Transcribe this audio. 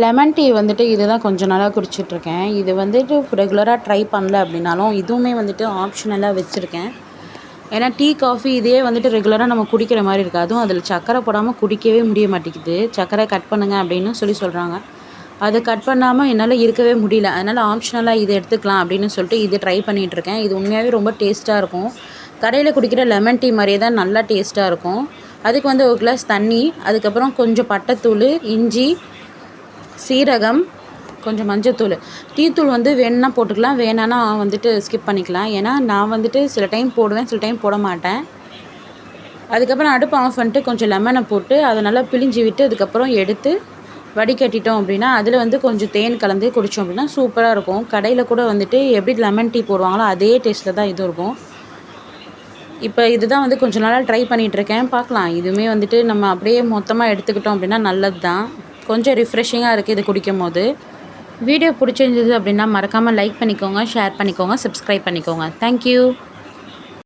Lemon tea வந்துட்டு இதுதான் கொஞ்ச நாளாக குடிச்சிட்ருக்கேன். இது வந்துட்டு ரெகுலராக ட்ரை பண்ணல அப்படின்னாலும், இதுவுமே வந்துட்டு ஆப்ஷனலாக வச்சுருக்கேன். ஏன்னா டீ, காஃபி இதே வந்துட்டு ரெகுலராக நம்ம குடிக்கிற மாரி இருக்கு. அதுவும் அதில சர்க்கரை போடாம குடிக்கவே முடிய மாட்டேங்குது. சர்க்கரை கட் பண்ணுங்க அப்படின்னு சொல்கிறாங்க. அது கட் பண்ணாம என்னால இருக்கவே முடியல. அதனால ஆப்ஷனலா இது எடுத்துக்கலாம் அப்படின்னு சொல்லிட்டு இது ட்ரை பண்ணிட்டுருக்கேன். இது உண்மையாவே ரொம்ப டேஸ்ட்டா இருக்கும். கடையில குடிக்கிற லெமன் டீ மாரியே தான் நல்லா டேஸ்ட்டா இருக்கும். அதுக்கு வந்து 1 கிளாஸ் தண்ணி, அதுக்கப்புறம் கொஞ்சம் பட்டைத்தூளு, இஞ்சி, சீரகம், கொஞ்சம் மஞ்சத்தூள். டீ தூள் வந்து வேணும்னா போட்டுக்கலாம், வேணான்னா வந்துட்டு ஸ்கிப் பண்ணிக்கலாம். ஏன்னா நான் வந்துட்டு சில டைம் போடுவேன், சில டைம் போட மாட்டேன். அதுக்கப்புறம் அடுப்பை ஆஃப் பண்ணிட்டு கொஞ்சம் லெமனை போட்டு அதை நல்லா பிழிஞ்சு விட்டு அதுக்கப்புறம் எடுத்து வடிகட்டிட்டோம் அப்படின்னா அதில் வந்து கொஞ்சம் தேன் கலந்து குடித்தோம் அப்படின்னா சூப்பராக இருக்கும். கடையில் கூட வந்துட்டு எப்படி லெமன் டீ போடுவாங்களோ அதே டேஸ்ட்டில் தான் இது இருக்கும். இப்போ இதுதான் வந்து கொஞ்ச நாளாக ட்ரை பண்ணிகிட்ருக்கேன். பார்க்கலாம், இதுவுமே வந்துட்டு நம்ம அப்படியே மொத்தமாக எடுத்துக்கிட்டோம் அப்படின்னா நல்லது தான். கொஞ்சம் ரிஃப்ரெஷிங்காக இருக்குது இது குடிக்கும்போது. வீடியோ பிடிச்சிருந்தது அப்படின்னா மறக்காமல் லைக் பண்ணிக்கோங்க, ஷேர் பண்ணிக்கோங்க, சப்ஸ்கிரைப் பண்ணிக்கோங்க. தேங்க்யூ.